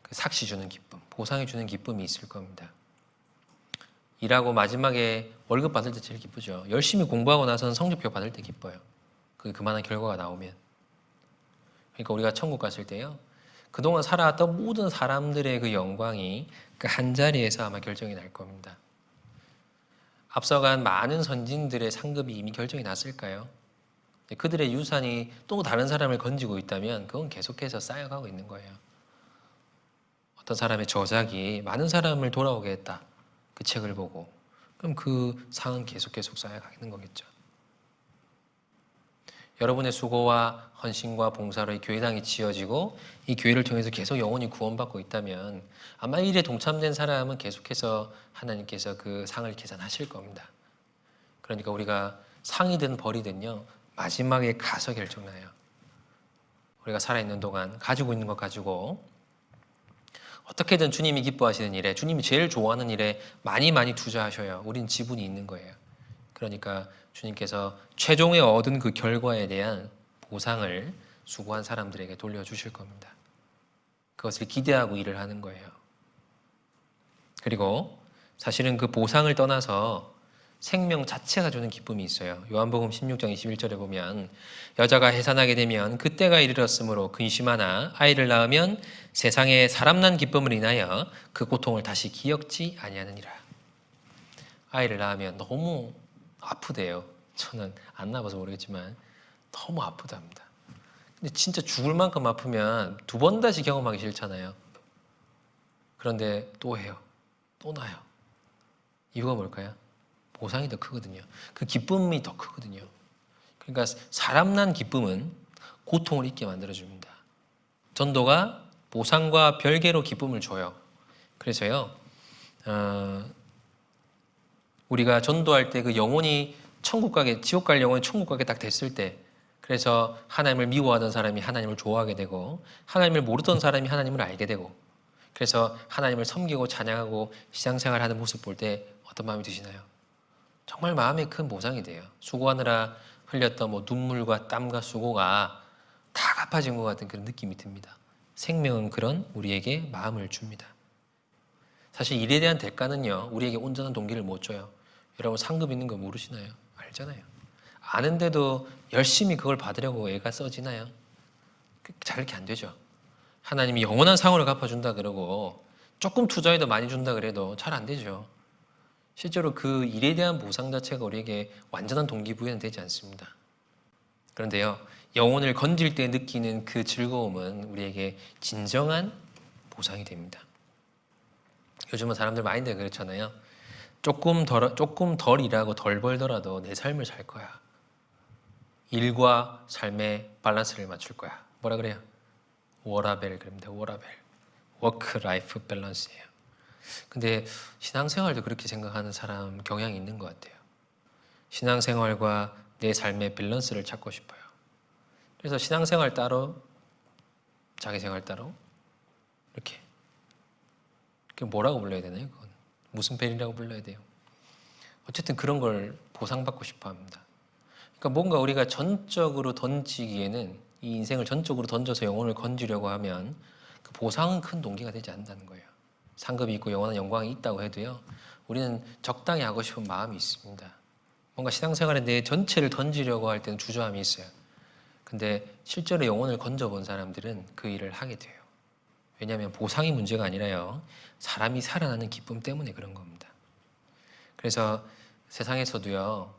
그 삭시 주는 기쁨, 보상해 주는 기쁨이 있을 겁니다. 일하고 마지막에 월급 받을 때 제일 기쁘죠. 열심히 공부하고 나서는 성적표 받을 때 기뻐요. 그만한 결과가 나오면. 그러니까 우리가 천국 갔을 때요, 그동안 살아왔던 모든 사람들의 그 영광이 그 한 자리에서 아마 결정이 날 겁니다. 앞서간 많은 선진들의 상급이 이미 결정이 났을까요? 그들의 유산이 또 다른 사람을 건지고 있다면 그건 계속해서 쌓여가고 있는 거예요. 어떤 사람의 저작이 많은 사람을 돌아오게 했다, 그 책을 보고, 그럼 그 상은 계속 쌓여가는 거겠죠. 여러분의 수고와 헌신과 봉사로 이 교회당이 지어지고 이 교회를 통해서 계속 영혼이 구원받고 있다면 아마 이 일에 동참된 사람은 계속해서 하나님께서 그 상을 계산하실 겁니다. 그러니까 우리가 상이든 벌이든요, 마지막에 가서 결정나요. 우리가 살아있는 동안 가지고 있는 것 가지고 어떻게든 주님이 기뻐하시는 일에, 주님이 제일 좋아하는 일에 많이 투자하셔야 우린 지분이 있는 거예요. 그러니까 주님께서 최종에 얻은 그 결과에 대한 보상을 수고한 사람들에게 돌려주실 겁니다. 그것을 기대하고 일을 하는 거예요. 그리고 사실은 그 보상을 떠나서 생명 자체가 주는 기쁨이 있어요. 요한복음 16장 21절에 보면 여자가 해산하게 되면 그때가 이르렀으므로 근심하나 아이를 낳으면 세상에 사람 난 기쁨을 인하여 그 고통을 다시 기억지 아니하느니라. 아이를 낳으면 너무 아프대요. 저는 안 낳아봐서 모르겠지만 너무 아프답니다. 근데 진짜 죽을 만큼 아프면 두 번 다시 경험하기 싫잖아요. 그런데 또 해요. 또 나요. 이유가 뭘까요? 보상이 더 크거든요. 그 기쁨이 더 크거든요. 그러니까 사람 난 기쁨은 고통을 잊게 만들어줍니다. 전도가 보상과 별개로 기쁨을 줘요. 그래서요, 우리가 전도할 때 그 영혼이 천국 가게, 지옥 갈 영혼이 천국 가게 딱 됐을 때, 그래서 하나님을 미워하던 사람이 하나님을 좋아하게 되고 하나님을 모르던 사람이 하나님을 알게 되고, 그래서 하나님을 섬기고 찬양하고 신앙생활하는 모습 볼 때 어떤 마음이 드시나요? 정말 마음에 큰 보상이 돼요. 수고하느라 흘렸던 눈물과 땀과 수고가 다 갚아진 것 같은 그런 느낌이 듭니다. 생명은 그런 우리에게 마음을 줍니다. 사실 일에 대한 대가는요, 우리에게 온전한 동기를 못 줘요. 여러분 상급 있는 거 모르시나요? 알잖아요. 아는데도 열심히 그걸 받으려고 애가 써지나요? 잘 이렇게 안 되죠. 하나님이 영원한 상으로 갚아준다 그러고 조금 투자해도 많이 준다 그래도 잘 안 되죠. 실제로 그 일에 대한 보상 자체가 우리에게 완전한 동기부여는 되지 않습니다. 그런데요, 영혼을 건질 때 느끼는 그 즐거움은 우리에게 진정한 보상이 됩니다. 요즘은 사람들 마인드가 그렇잖아요. 조금 덜 일하고 덜 벌더라도 내 삶을 살 거야. 일과 삶의 밸런스를 맞출 거야. 뭐라 그래요? 워라벨 그럽니다. 워라벨. 워크 라이프 밸런스예요. 근데 신앙생활도 그렇게 생각하는 사람 경향이 있는 것 같아요. 신앙생활과 내 삶의 밸런스를 찾고 싶어요. 그래서 신앙생활 따로, 자기생활 따로, 이렇게. 뭐라고 불러야 되나요? 그건 무슨 벨이라고 불러야 돼요? 어쨌든 그런 걸 보상받고 싶어 합니다. 그러니까 뭔가 우리가 전적으로 던지기에는, 이 인생을 전적으로 던져서 영혼을 건지려고 하면 그 보상은 큰 동기가 되지 않는다는 거예요. 상급이 있고 영원한 영광이 있다고 해도요, 우리는 적당히 하고 싶은 마음이 있습니다. 뭔가 신앙생활에 내 전체를 던지려고 할 때는 주저함이 있어요. 근데 실제로 영혼을 건져본 사람들은 그 일을 하게 돼요. 왜냐하면 보상이 문제가 아니라요, 사람이 살아나는 기쁨 때문에 그런 겁니다. 그래서 세상에서도요,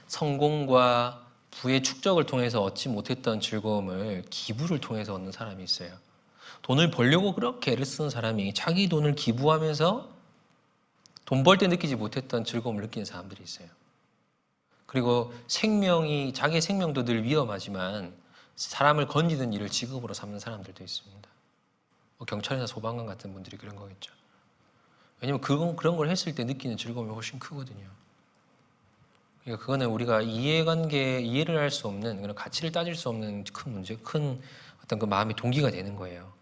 성공과 부의 축적을 통해서 얻지 못했던 즐거움을 기부를 통해서 얻는 사람이 있어요. 돈을 벌려고 그렇게 애를 쓰는 사람이 자기 돈을 기부하면서 돈 벌 때 느끼지 못했던 즐거움을 느끼는 사람들이 있어요. 그리고 자기의 생명도 늘 위험하지만 사람을 건지는 일을 직업으로 삼는 사람들도 있습니다. 경찰이나 소방관 같은 분들이 그런 거겠죠. 왜냐면 그런 걸 했을 때 느끼는 즐거움이 훨씬 크거든요. 그러니까 그거는 우리가 이해를 할 수 없는, 그런 가치를 따질 수 없는 큰 문제, 큰 어떤 그 마음의 동기가 되는 거예요.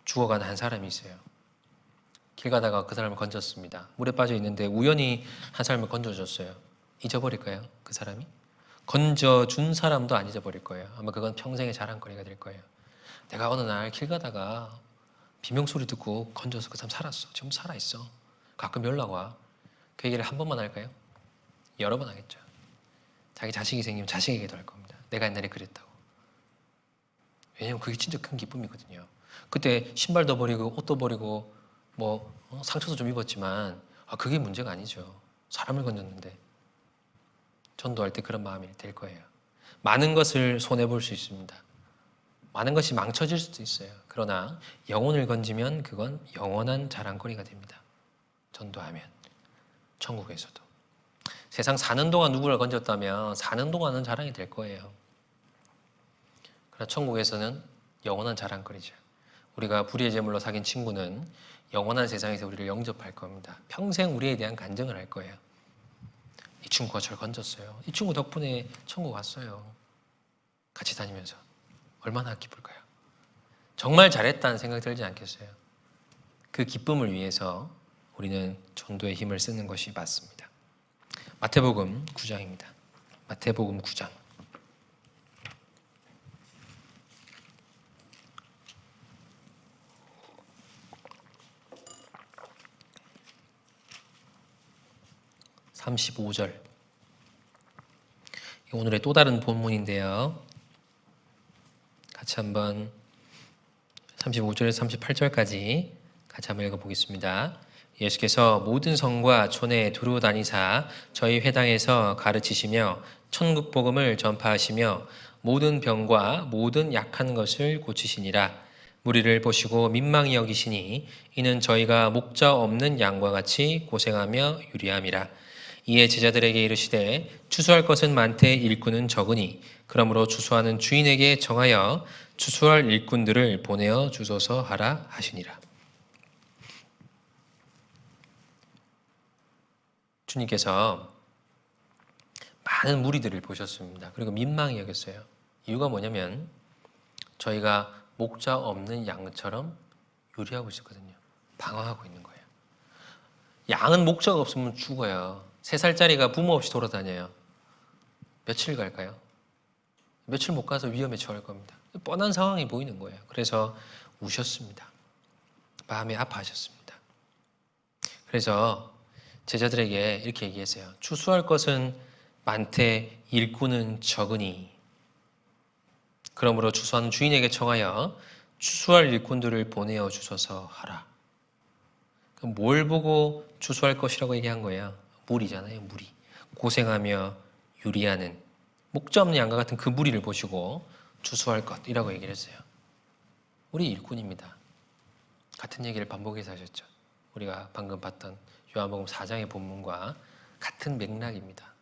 죽어간 한 사람이 있어요. 길 가다가 그 사람을 건졌습니다. 물에 빠져 있는데 우연히 한 사람을 건져줬어요. 잊어버릴까요? 그 사람이? 건져준 사람도 안 잊어버릴 거예요. 아마 그건 평생의 자랑거리가 될 거예요. 내가 어느 날 길 가다가 비명소리 듣고 건져서 그 사람 살았어. 지금 살아있어. 가끔 연락 와. 그 얘기를 한 번만 할까요? 여러 번 하겠죠. 자기 자식이 생기면 자식에게도 할 겁니다. 내가 옛날에 그랬다고. 왜냐면 그게 진짜 큰 기쁨이거든요. 그때 신발도 버리고 옷도 버리고 뭐 상처도 좀 입었지만 그게 문제가 아니죠. 사람을 건졌는데. 전도할 때 그런 마음이 될 거예요. 많은 것을 손해볼 수 있습니다. 많은 것이 망쳐질 수도 있어요. 그러나 영혼을 건지면 그건 영원한 자랑거리가 됩니다. 전도하면 천국에서도. 세상 사는 동안 누구를 건졌다면 사는 동안은 자랑이 될 거예요. 그러나 천국에서는 영원한 자랑거리죠. 우리가 불의의 제물로 사귄 친구는 영원한 세상에서 우리를 영접할 겁니다. 평생 우리에 대한 간증을 할 거예요. 이 친구가 저를 건졌어요. 이 친구 덕분에 천국 왔어요. 같이 다니면서. 얼마나 기쁠까요? 정말 잘했다는 생각 들지 않겠어요? 그 기쁨을 위해서 우리는 전도의 힘을 쓰는 것이 맞습니다. 마태복음 9장입니다. 마태복음 9장. (35절) 오늘의 또 다른 본문인데요. 같이 한번 35절에서 38절까지 같이 한번 읽어보겠습니다. 예수께서 모든 성과 촌에 두루 다니사 저희 회당에서 가르치시며 천국 복음을 전파하시며 모든 병과 모든 약한 것을 고치시니라. 무리를 보시고 민망히 여기시니 이는 저희가 목자 없는 양과 같이 고생하며 유리함이라. 이에 제자들에게 이르시되 추수할 것은 많되 일꾼은 적으니 그러므로 추수하는 주인에게 정하여 추수할 일꾼들을 보내어 주소서 하라 하시니라. 주님께서 많은 무리들을 보셨습니다. 그리고 민망히 여겼어요. 이유가 뭐냐면 저희가 목자 없는 양처럼 유리하고 있었거든요. 방황하고 있는 거예요. 양은 목자가 없으면 죽어요. 3살짜리가 부모 없이 돌아다녀요. 며칠 갈까요? 며칠 못 가서 위험에 처할 겁니다. 뻔한 상황이 보이는 거예요. 그래서 우셨습니다. 마음이 아파하셨습니다. 그래서 제자들에게 이렇게 얘기했어요. 추수할 것은 많되 일꾼은 적으니 그러므로 추수하는 주인에게 청하여 추수할 일꾼들을 보내어 주소서 하라. 그럼 뭘 보고 추수할 것이라고 얘기한 거예요? 무리잖아요. 무리. 고생하며 유리하는 목자 없는 양과 같은 그 무리를 보시고 추수할 것이라고 얘기를 했어요. 우리 일꾼입니다. 같은 얘기를 반복해서 하셨죠. 우리가 방금 봤던 요한복음 4장의 본문과 같은 맥락입니다.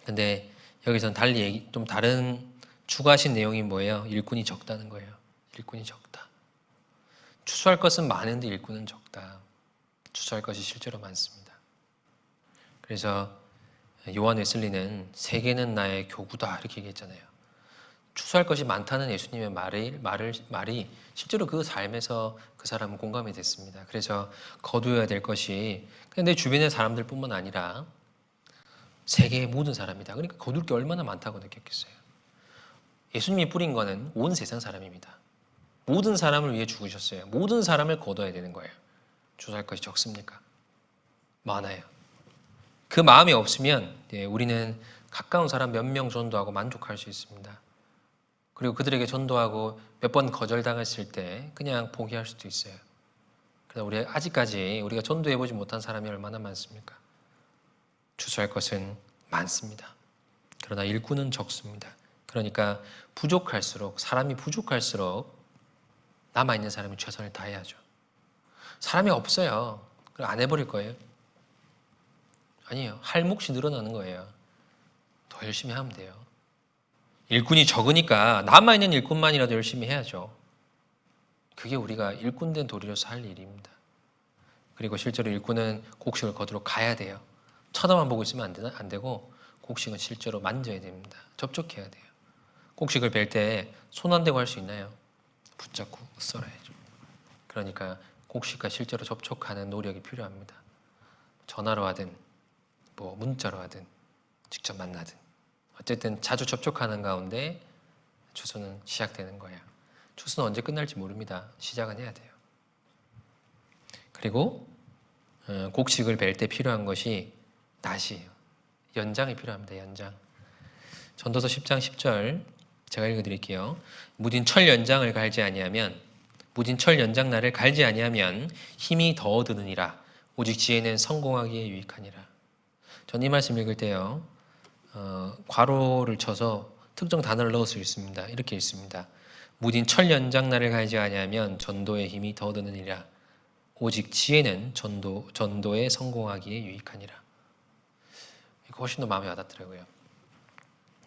근데 여기서는 달리 좀 다른 추가하신 내용이 뭐예요? 일꾼이 적다는 거예요. 일꾼이 적다. 추수할 것은 많은데 일꾼은 적다. 추수할 것이 실제로 많습니다. 그래서 요한 웨슬리는 세계는 나의 교구다 이렇게 얘기했잖아요. 추수할 것이 많다는 예수님의 말이 실제로 그 삶에서 그 사람은 공감이 됐습니다. 그래서 거두어야 될 것이 그냥 내 주변의 사람들뿐만 아니라 세계의 모든 사람이다. 그러니까 거둘 게 얼마나 많다고 느꼈겠어요. 예수님이 뿌린 거는 온 세상 사람입니다. 모든 사람을 위해 죽으셨어요. 모든 사람을 거둬야 되는 거예요. 추수할 것이 적습니까? 많아요. 그 마음이 없으면 우리는 가까운 사람 몇 명 전도하고 만족할 수 있습니다. 그리고 그들에게 전도하고 몇 번 거절당했을 때 그냥 포기할 수도 있어요. 그러나 아직까지 우리가 전도해보지 못한 사람이 얼마나 많습니까? 추수할 것은 많습니다. 그러나 일꾼은 적습니다. 그러니까 사람이 부족할수록 남아있는 사람이 최선을 다해야죠. 사람이 없어요. 그럼 안 해버릴 거예요? 아니에요. 할 몫이 늘어나는 거예요. 더 열심히 하면 돼요. 일꾼이 적으니까 남아있는 일꾼만이라도 열심히 해야죠. 그게 우리가 일꾼된 도리로서 할 일입니다. 그리고 실제로 일꾼은 곡식을 거두러 가야 돼요. 쳐다만 보고 있으면 안 되고 곡식은 실제로 만져야 됩니다. 접촉해야 돼요. 곡식을 벨 때 손 안 대고 할 수 있나요? 붙잡고 썰어야죠. 그러니까 곡식과 실제로 접촉하는 노력이 필요합니다. 전화로 하든 문자로 하든 직접 만나든 어쨌든 자주 접촉하는 가운데 추수는 시작되는 거예요. 추수는 언제 끝날지 모릅니다. 시작은 해야 돼요. 그리고 곡식을 벨 때 필요한 것이 낫이에요. 연장이 필요합니다. 연장. 전도서 10장 10절 제가 읽어드릴게요. 무딘 철 연장을 갈지 아니하면 무딘 철 연장 날을 갈지 아니하면 힘이 더 드느니라. 오직 지혜는 성공하기에 유익하니라. 전 이 말씀 읽을 때요. 괄호를 쳐서 특정 단어를 넣을 수 있습니다. 이렇게 읽습니다. 무딘 철 연장 날을 갈지 아니하면 전도의 힘이 더 드느니라. 오직 지혜는 전도에 성공하기에 유익하니라. 이거 훨씬 더 마음에 와닿더라고요.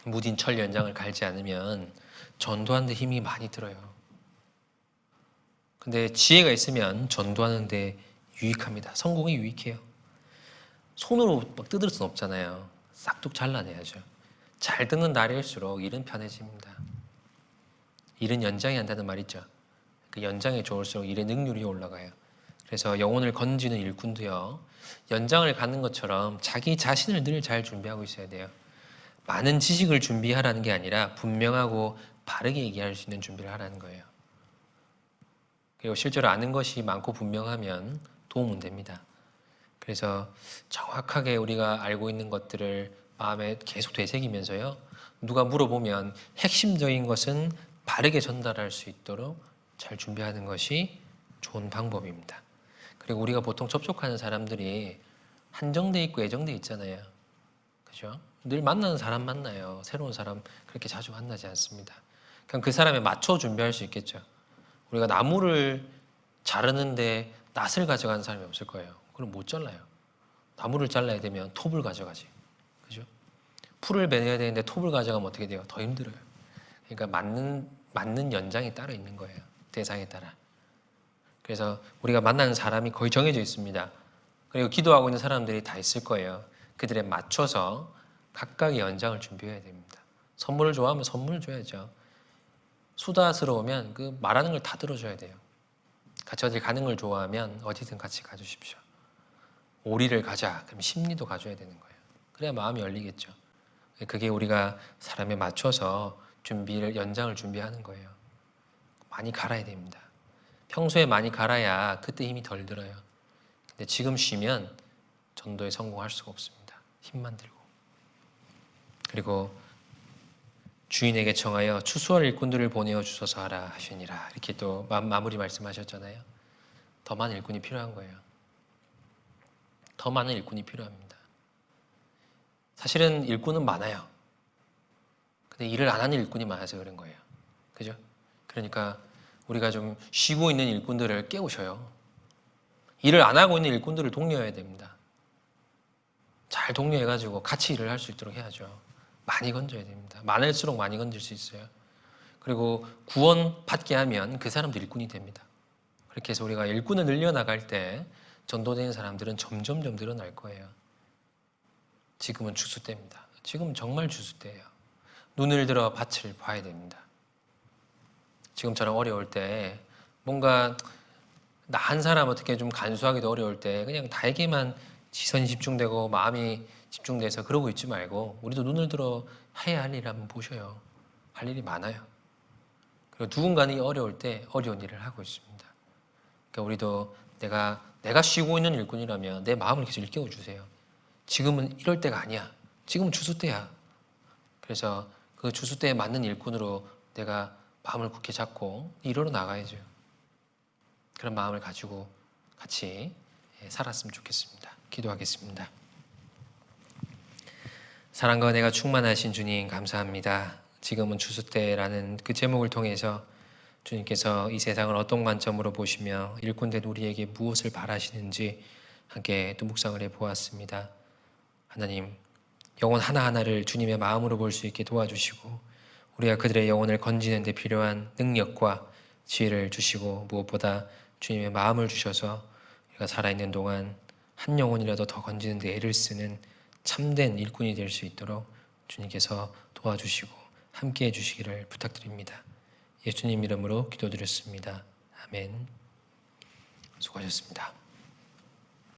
무딘 철 연장을 갈지 않으면 전도하는 데 힘이 많이 들어요. 근데 지혜가 있으면 전도하는 데 유익합니다. 성공이 유익해요. 손으로 막 뜯을 수는 없잖아요. 싹둑 잘라내야죠. 잘 듣는 날일수록 일은 편해집니다. 일은 연장이 한다는 말 있죠. 그 연장이 좋을수록 일의 능률이 올라가요. 그래서 영혼을 건지는 일꾼도요. 연장을 갖는 것처럼 자기 자신을 늘 잘 준비하고 있어야 돼요. 많은 지식을 준비하라는 게 아니라 분명하고 바르게 얘기할 수 있는 준비를 하라는 거예요. 그리고 실제로 아는 것이 많고 분명하면 도움은 됩니다. 그래서 정확하게 우리가 알고 있는 것들을 마음에 계속 되새기면서요. 누가 물어보면 핵심적인 것은 바르게 전달할 수 있도록 잘 준비하는 것이 좋은 방법입니다. 그리고 우리가 보통 접촉하는 사람들이 한정돼 있고 애정돼 있잖아요. 그죠? 늘 만나는 사람 만나요. 새로운 사람 그렇게 자주 만나지 않습니다. 그냥 그 사람에 맞춰 준비할 수 있겠죠. 우리가 나무를 자르는데 낫을 가져가는 사람이 없을 거예요. 그럼 못 잘라요. 나무를 잘라야 되면 톱을 가져가지. 그죠? 풀을 베내야 되는데 톱을 가져가면 어떻게 돼요? 더 힘들어요. 그러니까 맞는 연장이 따로 있는 거예요. 대상에 따라. 그래서 우리가 만나는 사람이 거의 정해져 있습니다. 그리고 기도하고 있는 사람들이 다 있을 거예요. 그들에 맞춰서 각각의 연장을 준비해야 됩니다. 선물을 좋아하면 선물을 줘야죠. 수다스러우면 그 말하는 걸 다 들어줘야 돼요. 같이 어딜 가는 걸 좋아하면 어디든 같이 가주십시오. 오리를 가자. 그럼 심리도 가져야 되는 거예요. 그래야 마음이 열리겠죠. 그게 우리가 사람에 맞춰서 연장을 준비하는 거예요. 많이 갈아야 됩니다. 평소에 많이 갈아야 그때 힘이 덜 들어요. 근데 지금 쉬면 전도에 성공할 수가 없습니다. 힘만 들고. 그리고 주인에게 청하여 추수할 일꾼들을 보내어 주소서 하라 하시니라. 이렇게 또 마무리 말씀하셨잖아요. 더 많은 일꾼이 필요한 거예요. 더 많은 일꾼이 필요합니다. 사실은 일꾼은 많아요. 근데 일을 안 하는 일꾼이 많아서 그런 거예요. 그죠? 그러니까 우리가 좀 쉬고 있는 일꾼들을 깨우셔요. 일을 안 하고 있는 일꾼들을 독려해야 됩니다. 잘 독려해가지고 같이 일을 할 수 있도록 해야죠. 많이 건져야 됩니다. 많을수록 많이 건질 수 있어요. 그리고 구원 받게 하면 그 사람도 일꾼이 됩니다. 그렇게 해서 우리가 일꾼을 늘려나갈 때 전도되는 사람들은 점점점 늘어날 거예요. 지금은 추수 때입니다. 지금은 정말 추수 때예요. 눈을 들어 밭을 봐야 됩니다. 지금처럼 어려울 때 뭔가 나 한 사람 어떻게 좀 간수하기도 어려울 때 그냥 나에게만 시선이 집중되고 마음이 집중돼서 그러고 있지 말고 우리도 눈을 들어 해야 할 일을 한번 보셔요. 할 일이 많아요. 그리고 누군가는 어려울 때 어려운 일을 하고 있습니다. 그러니까 우리도 내가 쉬고 있는 일꾼이라면 내 마음을 계속 일깨워 주세요. 지금은 이럴 때가 아니야. 지금은 추수 때야. 그래서 그 추수 때에 맞는 일꾼으로 내가 마음을 굳게 잡고 일하러 나가야죠. 그런 마음을 가지고 같이 살았으면 좋겠습니다. 기도하겠습니다. 사랑과 내가 충만하신 주님 감사합니다. 지금은 추수 때라는 그 제목을 통해서 주님께서 이 세상을 어떤 관점으로 보시며 일꾼된 우리에게 무엇을 바라시는지 함께 또 묵상을 해보았습니다. 하나님, 영혼 하나하나를 주님의 마음으로 볼 수 있게 도와주시고 우리가 그들의 영혼을 건지는 데 필요한 능력과 지혜를 주시고 무엇보다 주님의 마음을 주셔서 우리가 살아있는 동안 한 영혼이라도 더 건지는 데 애를 쓰는 참된 일꾼이 될 수 있도록 주님께서 도와주시고 함께해 주시기를 부탁드립니다. 예수님 이름으로 기도드렸습니다. 아멘. 수고하셨습니다.